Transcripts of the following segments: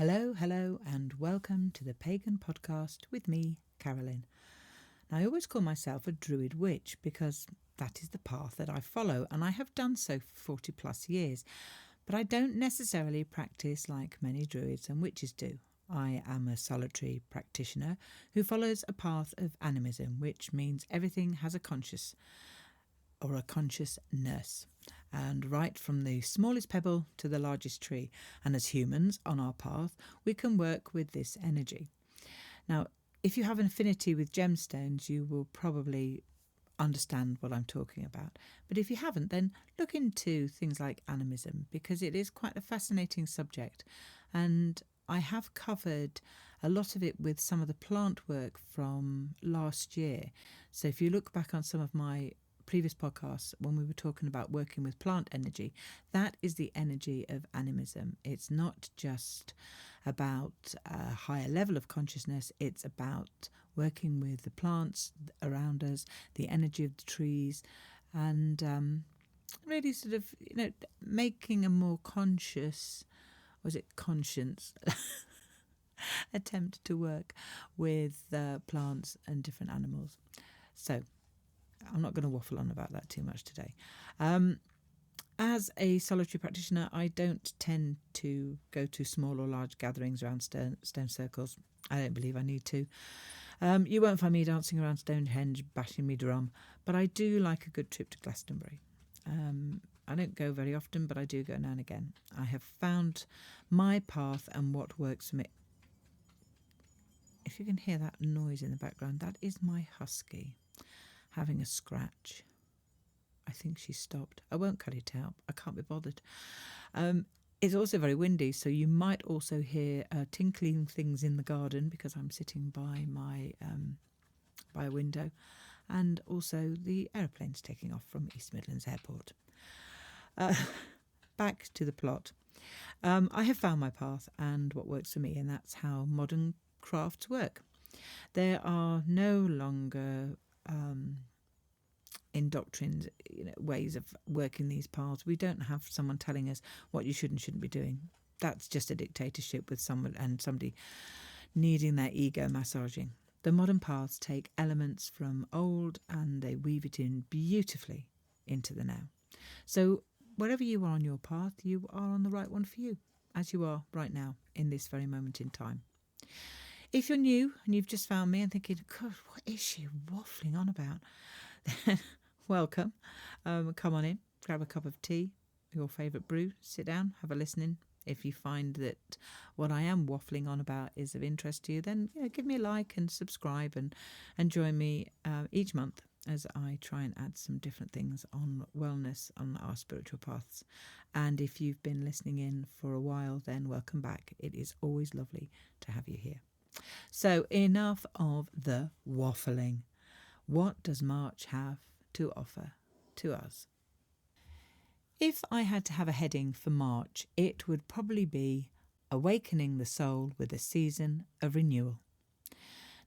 Hello, and welcome to the Pagan Podcast with me, Carolyn. Now, I always call myself a Druid witch because that is the path that I follow, and I have done so for 40 plus years. But I don't necessarily practice like many Druids and witches do. I am a solitary practitioner who follows a path of animism, which means everything has a conscious or a consciousness, and right from the smallest pebble to the largest tree. And as humans on our path, we can work with this energy. Now, if you have an affinity with gemstones, you will probably understand what I'm talking about. But if you haven't, then look into things like animism, because it is quite a fascinating subject. And I have covered a lot of it with some of the plant work from last year. So if you look back on some of my previous podcasts when we were talking about working with plant energy, that is the energy of animism. It's not just about a higher level of consciousness, it's about working with the plants around us, the energy of the trees, and really sort of, making a more conscious, conscience attempt to work with plants and different animals. So I'm not going to waffle on about that too much today. As a solitary practitioner, I don't tend to go to small or large gatherings around stone circles. I don't believe I need to. You won't find me dancing around Stonehenge, bashing me drum, but I do like a good trip to Glastonbury. I don't go very often, but I do go now and again. I have found my path and what works for me. If you can hear that noise in the background, that is my husky having a scratch. I think she stopped. I won't cut it out. I can't be bothered. It's also very windy, so you might also hear tinkling things in the garden because I'm sitting by my by a window, and also the aeroplanes taking off from East Midlands Airport. Back to the plot. I have found my path and what works for me, and that's how modern crafts work. There are no longer indoctrined ways of working these paths. We don't have someone telling us what you should and shouldn't be doing. That's just a dictatorship with somebody needing their ego massaging. The modern paths take elements from old and they weave it in beautifully into the now. So wherever you are on your path, you are on the right one for you, as you are right now in this very moment in time. If you're new and you've just found me and thinking, God, what is she waffling on about? Then welcome. Come on in, grab a cup of tea, your favourite brew, sit down, have a listening. If you find that what I am waffling on about is of interest to you, then give me a like and subscribe and join me each month as I try and add some different things on wellness on our spiritual paths. And if you've been listening in for a while, then welcome back. It is always lovely to have you here. So enough of the waffling. What does March have to offer to us? If I had to have a heading for March, it would probably be Awakening the Soul with a Season of Renewal.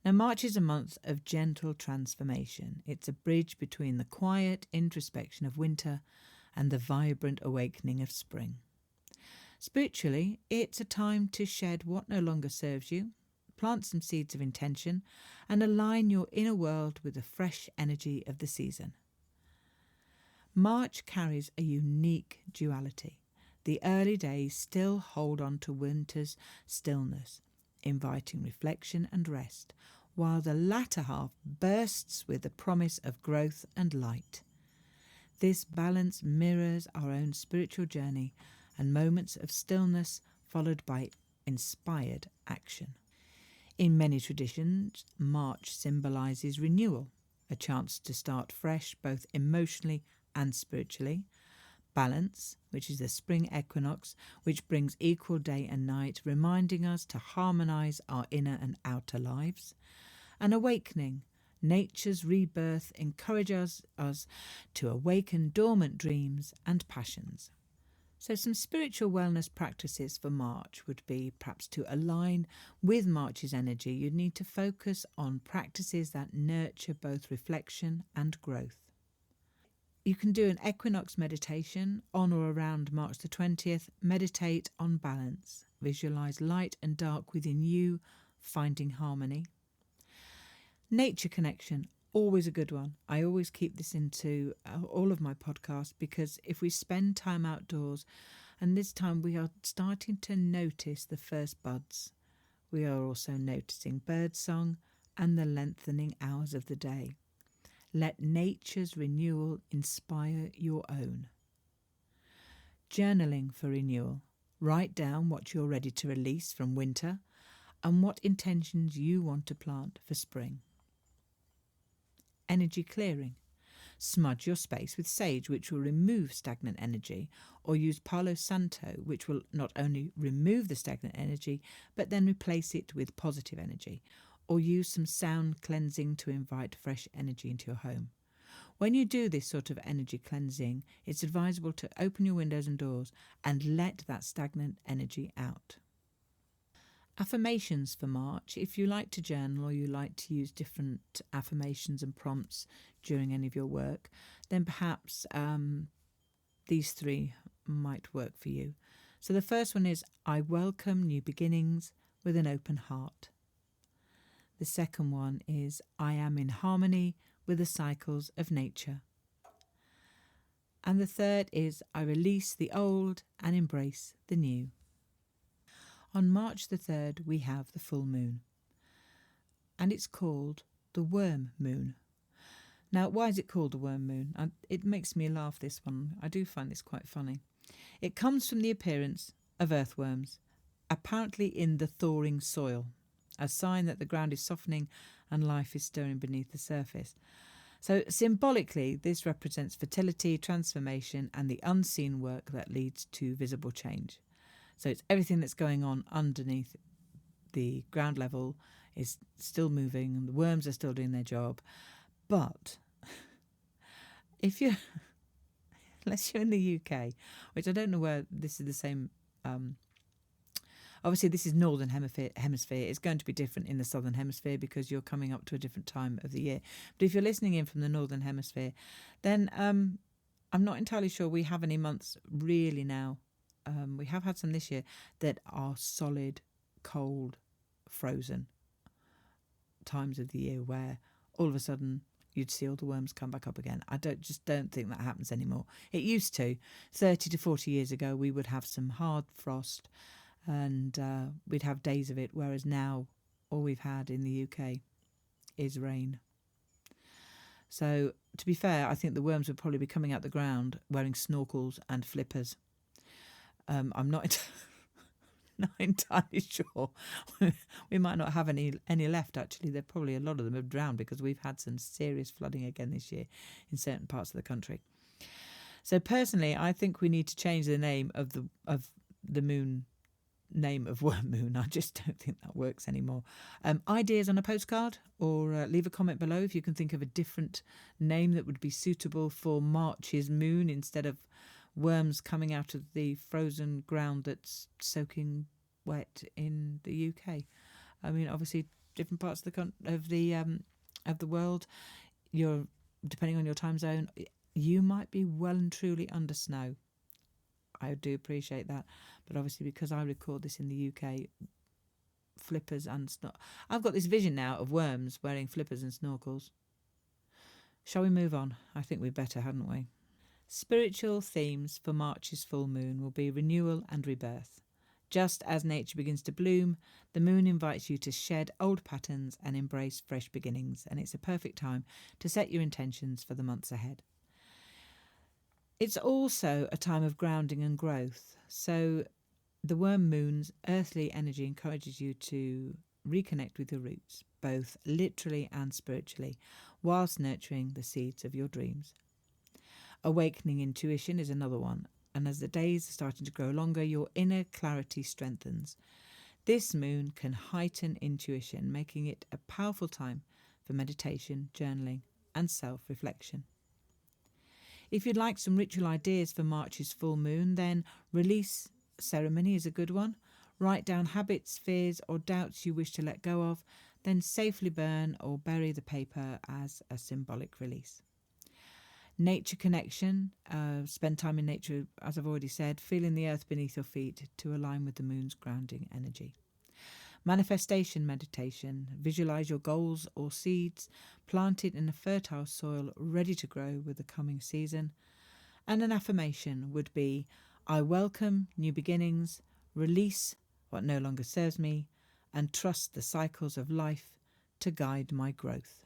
Now, March is a month of gentle transformation. It's a bridge between the quiet introspection of winter and the vibrant awakening of spring. Spiritually, it's a time to shed what no longer serves you, plant some seeds of intention, and align your inner world with the fresh energy of the season. March carries a unique duality. The early days still hold on to winter's stillness, inviting reflection and rest, while the latter half bursts with the promise of growth and light. This balance mirrors our own spiritual journey and moments of stillness followed by inspired action. In many traditions, March symbolises renewal, a chance to start fresh both emotionally and spiritually. Balance, which is the spring equinox, which brings equal day and night, reminding us to harmonise our inner and outer lives. An awakening, nature's rebirth, encourages us to awaken dormant dreams and passions. So some spiritual wellness practices for March would be perhaps to align with March's energy. You'd need to focus on practices that nurture both reflection and growth. You can do an equinox meditation on or around March the 20th. Meditate on balance, Visualize light and dark within you, finding harmony. Nature connection, always a good one. I always keep this into all of my podcasts, because if we spend time outdoors, and this time we are starting to notice the first buds, we are also noticing birdsong and the lengthening hours of the day. Let nature's renewal inspire your own. Journaling for renewal. Write down what you're ready to release from winter and what intentions you want to plant for spring. Energy clearing. Smudge your space with sage, which will remove stagnant energy, or use Palo Santo, which will not only remove the stagnant energy, but then replace it with positive energy, or use some sound cleansing to invite fresh energy into your home. When you do this sort of energy cleansing, it's advisable to open your windows and doors and let that stagnant energy out. Affirmations for March. If you like to journal or you like to use different affirmations and prompts during any of your work, then perhaps these 3 might work for you. So the first one is, I welcome new beginnings with an open heart. The second one is, I am in harmony with the cycles of nature. And the third is, I release the old and embrace the new. On March the 3rd, we have the full moon, and it's called the worm moon. Now, why is it called the worm moon? It makes me laugh, this one. I do find this quite funny. It comes from the appearance of earthworms, apparently in the thawing soil, a sign that the ground is softening and life is stirring beneath the surface. So symbolically, this represents fertility, transformation, and the unseen work that leads to visible change. So it's everything that's going on underneath the ground level is still moving, and the worms are still doing their job. But unless you're in the UK, which I don't know where this is the same, obviously this is Northern Hemisphere. It's going to be different in the Southern Hemisphere because you're coming up to a different time of the year. But if you're listening in from the Northern Hemisphere, then I'm not entirely sure we have any months really now. We have had some this year that are solid, cold, frozen times of the year where all of a sudden you'd see all the worms come back up again. I don't think that happens anymore. It used to. 30 to 40 years ago, we would have some hard frost and we'd have days of it, whereas now all we've had in the UK is rain. So, to be fair, I think the worms would probably be coming out the ground wearing snorkels and flippers. I'm not entirely sure. We might not have any left, actually. There probably a lot of them have drowned because we've had some serious flooding again this year in certain parts of the country. So personally, I think we need to change the name of the moon, name of worm moon. I just don't think that works anymore. Ideas on a postcard, or leave a comment below if you can think of a different name that would be suitable for March's moon instead of worms coming out of the frozen ground that's soaking wet in the UK. I mean, obviously, different parts of the world, you're depending on your time zone, you might be well and truly under snow. I do appreciate that, but obviously because I record this in the UK, flippers and I've got this vision now of worms wearing flippers and snorkels. Shall we move on? I think we better, hadn't we? Spiritual themes for March's full moon will be renewal and rebirth. Just as nature begins to bloom, the moon invites you to shed old patterns and embrace fresh beginnings, and it's a perfect time to set your intentions for the months ahead. It's also a time of grounding and growth, so the worm moon's earthly energy encourages you to reconnect with your roots, both literally and spiritually, whilst nurturing the seeds of your dreams. Awakening intuition is another one, and as the days are starting to grow longer, your inner clarity strengthens. This moon can heighten intuition, making it a powerful time for meditation, journaling, and self-reflection. If you'd like some ritual ideas for March's full moon, then release ceremony is a good one. Write down habits, fears, or doubts you wish to let go of, then safely burn or bury the paper as a symbolic release. Nature connection, spend time in nature, as I've already said, feeling the earth beneath your feet to align with the moon's grounding energy. Manifestation meditation, visualize your goals or seeds planted in a fertile soil ready to grow with the coming season. And an affirmation would be, I welcome new beginnings, release what no longer serves me, and trust the cycles of life to guide my growth.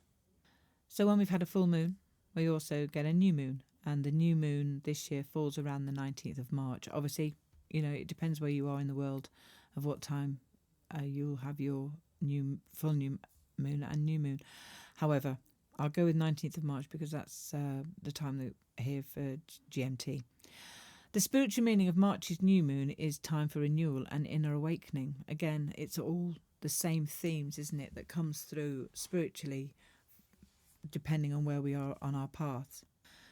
So when we've had a full moon, we also get a new moon, and the new moon this year falls around the 19th of March. Obviously, it depends where you are in the world of what time you'll have your full new moon and new moon. However, I'll go with 19th of March because that's the time that here for GMT. The spiritual meaning of March's new moon is time for renewal and inner awakening. Again, it's all the same themes, isn't it, that comes through spiritually depending on where we are on our paths.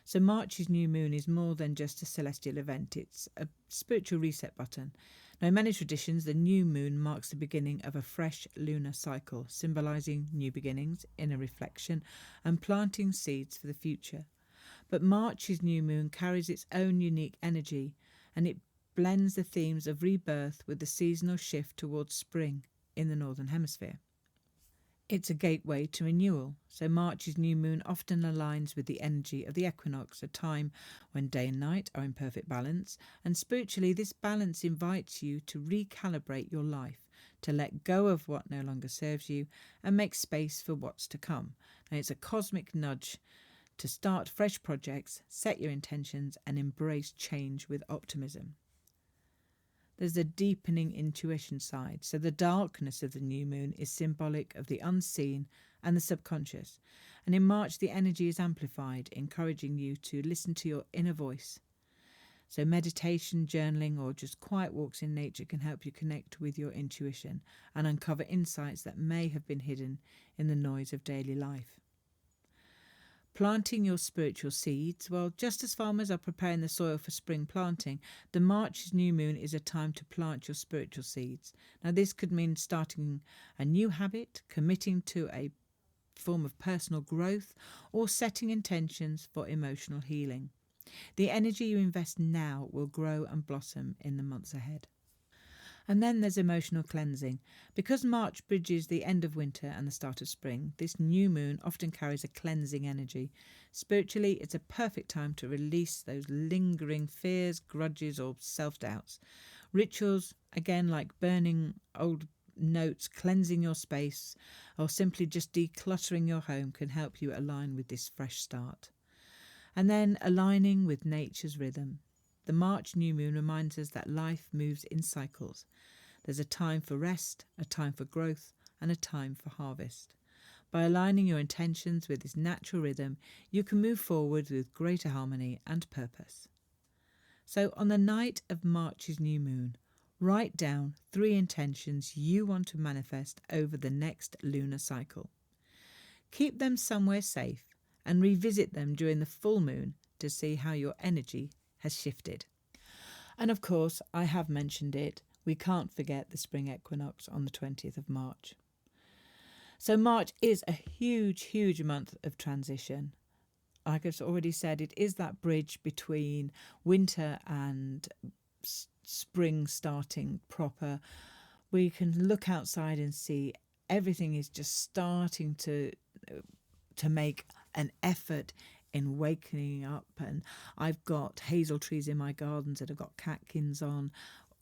So March's new moon is more than just a celestial event, it's a spiritual reset button. Now, in many traditions, the new moon marks the beginning of a fresh lunar cycle, symbolising new beginnings, inner reflection, and planting seeds for the future. But March's new moon carries its own unique energy, and it blends the themes of rebirth with the seasonal shift towards spring in the Northern Hemisphere. It's a gateway to renewal, so March's new moon often aligns with the energy of the equinox, a time when day and night are in perfect balance, and spiritually this balance invites you to recalibrate your life, to let go of what no longer serves you and make space for what's to come. And it's a cosmic nudge to start fresh projects, set your intentions and embrace change with optimism. There's a deepening intuition side. So the darkness of the new moon is symbolic of the unseen and the subconscious. And in March, the energy is amplified, encouraging you to listen to your inner voice. So meditation, journaling, or just quiet walks in nature can help you connect with your intuition and uncover insights that may have been hidden in the noise of daily life. Planting your spiritual seeds. Well, just as farmers are preparing the soil for spring planting, the March's new moon is a time to plant your spiritual seeds. Now, this could mean starting a new habit, committing to a form of personal growth, or setting intentions for emotional healing. The energy you invest now will grow and blossom in the months ahead. And then there's emotional cleansing. Because March bridges the end of winter and the start of spring, this new moon often carries a cleansing energy. Spiritually, it's a perfect time to release those lingering fears, grudges, or self-doubts. Rituals, again, like burning old notes, cleansing your space, or simply just decluttering your home can help you align with this fresh start. And then aligning with nature's rhythm. The March new moon reminds us that life moves in cycles. There's a time for rest, a time for growth, and a time for harvest. By aligning your intentions with this natural rhythm, you can move forward with greater harmony and purpose. So on the night of March's new moon, write down 3 intentions you want to manifest over the next lunar cycle. Keep them somewhere safe and revisit them during the full moon to see how your energy has shifted. And of course, I have mentioned it, we can't forget the spring equinox on the 20th of March. So March is a huge month of transition. Like I've already said, it is that bridge between winter and spring starting proper. We can look outside and see everything is just starting to make an effort in waking up. And I've got hazel trees in my gardens that have got catkins on.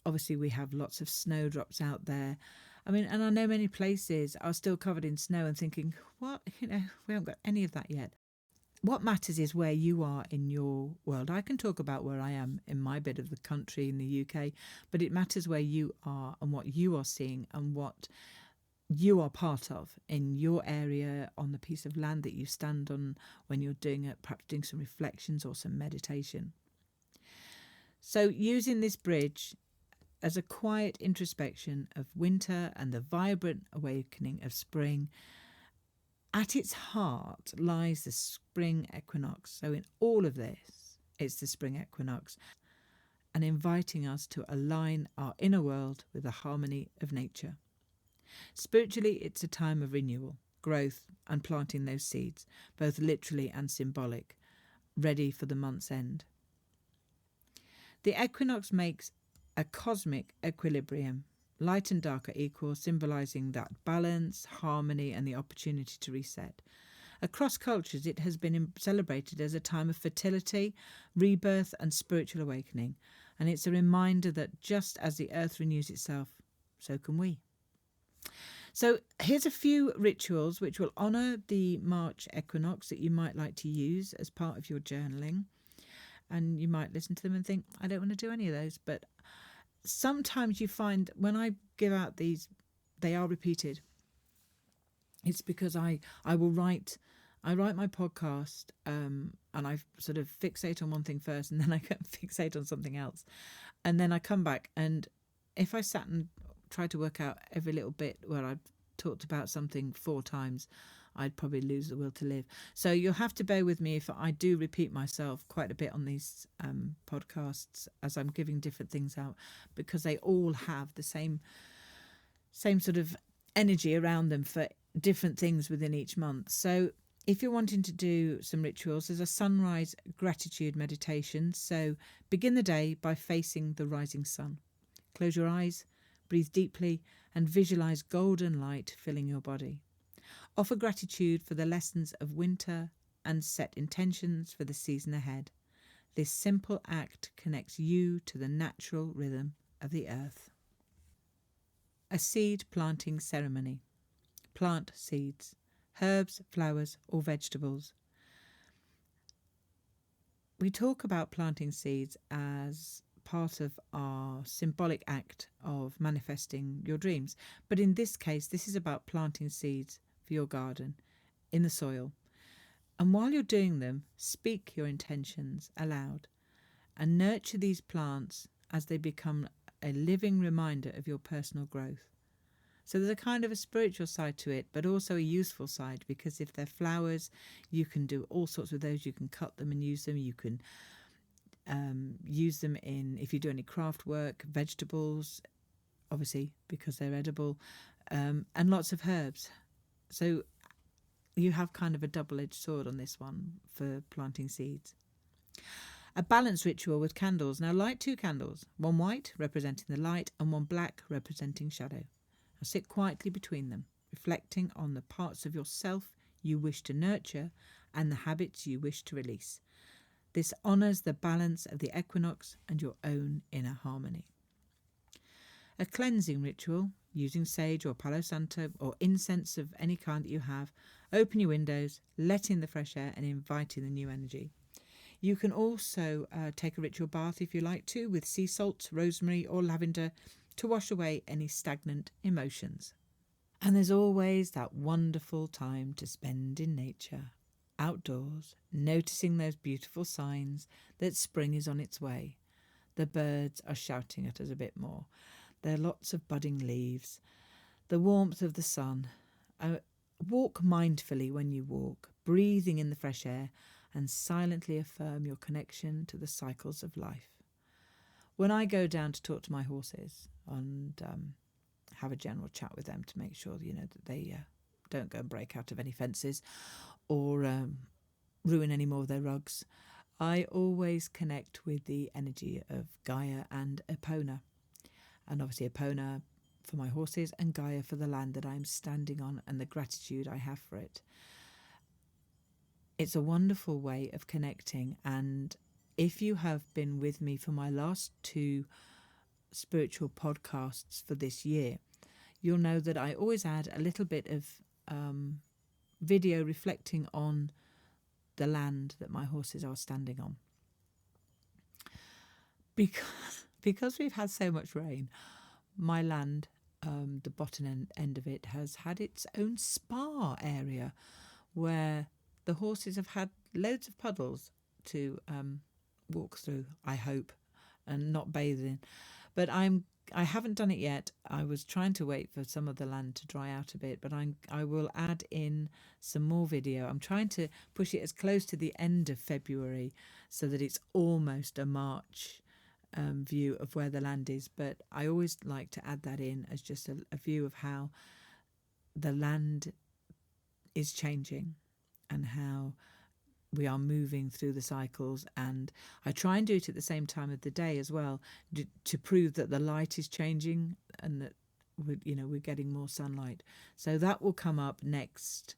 Obviously, we have lots of snowdrops out there. I mean, and I know many places are still covered in snow and thinking, what, we haven't got any of that yet. What matters is where you are in your world. I can talk about where I am in my bit of the country in the UK, but it matters where you are and what you are seeing and what you are part of in your area, on the piece of land that you stand on when you're doing it, perhaps doing some reflections or some meditation. So using this bridge as a quiet introspection of winter and the vibrant awakening of spring, at its heart lies the spring equinox. So in all of this, it's the spring equinox, and inviting us to align our inner world with the harmony of nature. Spiritually, it's a time of renewal, growth, and planting those seeds, both literally and symbolic. ready for the month's end. The equinox makes a cosmic equilibrium, light and dark are equal, symbolising that balance, harmony and the opportunity to reset. Across cultures, it has been celebrated as a time of fertility, rebirth and spiritual awakening, and it's a reminder that just as the earth renews itself, so can we. So here's a few rituals which will honour the March equinox that you might like to use as part of your journaling. And you might listen to them and think, I don't want to do any of those. But sometimes you find when I give out these, they are repeated. It's because I write my podcast and I sort of fixate on one thing first and then I fixate on something else. And then I come back, and if I sat and tried to work out every little bit where I've talked about something 4 times, I'd probably lose the will to live. So you'll have to bear with me if I do repeat myself quite a bit on these podcasts as I'm giving different things out, because they all have the same sort of energy around them for different things within each month. So if you're wanting to do some rituals, there's a sunrise gratitude meditation. So begin the day by facing the rising sun. Close your eyes, breathe deeply, and visualize golden light filling your body. Offer gratitude for the lessons of winter and set intentions for the season ahead. This simple act connects you to the natural rhythm of the earth. A seed planting ceremony. Plant seeds, herbs, flowers, or vegetables. We talk about planting seeds as part of our symbolic act of manifesting your dreams. But in this case, this is about planting seeds for your garden in the soil. And while you're doing them, speak your intentions aloud and nurture these plants as they become a living reminder of your personal growth. So there's a kind of a spiritual side to it, but also a useful side, because if they're flowers, you can do all sorts with those. You can cut them and use them. You can use them in, if you do any craft work, vegetables, obviously, because they're edible, and lots of herbs. So you have kind of a double-edged sword on this one for planting seeds. A balance ritual with candles. Now light 2 candles, one white representing the light and one black representing shadow. Now sit quietly between them, reflecting on the parts of yourself you wish to nurture and the habits you wish to release. This honours the balance of the equinox and your own inner harmony. A cleansing ritual using sage or Palo Santo or incense of any kind that you have. Open your windows, let in the fresh air and invite in the new energy. You can also take a ritual bath if you like to, with sea salt, rosemary or lavender to wash away any stagnant emotions. And there's always that wonderful time to spend in nature, outdoors, noticing those beautiful signs that spring is on its way. The birds are shouting at us a bit more. There are lots of budding leaves, the warmth of the sun. Walk mindfully when you walk, breathing in the fresh air, and silently affirm your connection to the cycles of life. When I go down to talk to my horses and have a general chat with them to make sure that they don't go and break out of any fences or ruin any more of their rugs, I always connect with the energy of Gaia and Epona. And obviously Epona for my horses and Gaia for the land that I'm standing on and the gratitude I have for it. It's a wonderful way of connecting, and if you have been with me for my last 2 spiritual podcasts for this year, you'll know that I always add a little bit of video reflecting on the land that my horses are standing on. Because we've had so much rain, my land, the bottom end of it, has had its own spa area where the horses have had loads of puddles to walk through, I hope, and not bathe in. But I haven't done it yet. I was trying to wait for some of the land to dry out a bit, but I will add in some more video. I'm trying to push it as close to the end of February so that it's almost a March view of where the land is. But I always like to add that in as just a view of how the land is changing and how we are moving through the cycles, and I try and do it at the same time of the day as well, to prove that the light is changing and that we're getting more sunlight. So that will come up next.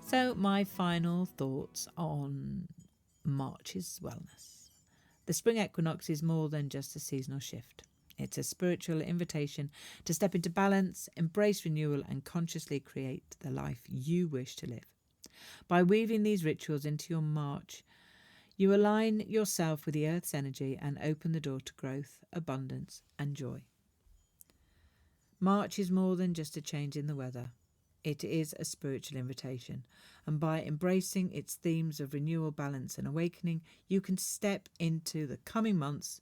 So my final thoughts on March's wellness. The spring equinox is more than just a seasonal shift. It's a spiritual invitation to step into balance, embrace renewal, and consciously create the life you wish to live. By weaving these rituals into your March, you align yourself with the earth's energy and open the door to growth, abundance, and joy. March is more than just a change in the weather. It is a spiritual invitation, and by embracing its themes of renewal, balance, and awakening, you can step into the coming months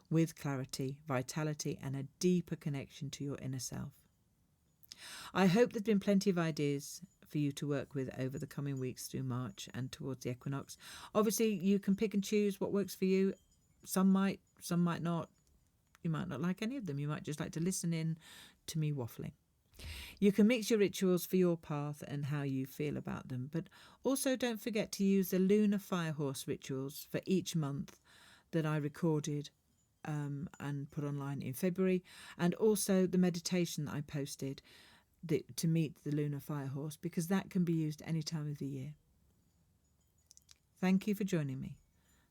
with clarity, vitality, and a deeper connection to your inner self. I hope there's been plenty of ideas for you to work with over the coming weeks through March and towards the equinox. Obviously, you can pick and choose what works for you. Some might not. You might not like any of them. You might just like to listen in to me waffling. You can mix your rituals for your path and how you feel about them, but also don't forget to use the lunar firehorse rituals for each month that I recorded and put online in February, and also the meditation that I posted to meet the lunar firehorse, because that can be used any time of the year. Thank you for joining me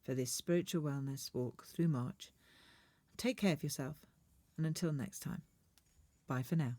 for this spiritual wellness walk through March. Take care of yourself, and until next time, bye for now.